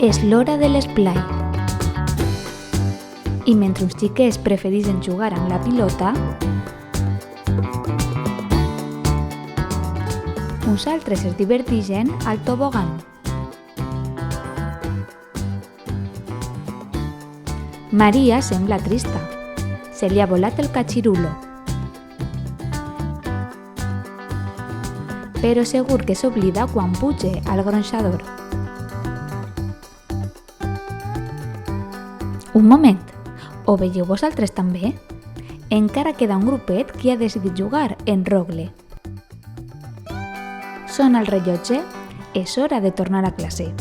És l'hora de l'esplai. I mentre uns xiquets prefereixen jugar amb la pilota, uns altres es diverteixen al tobogan. Maria sembla trista. Se li ha volat el catxirulo. Però segur que s'oblida quan puja al gronxador. Un moment, ho veieu vosaltres també? Encara queda un grupet que ha decidit jugar en rogle. Sona el rellotge, és hora de tornar a classe.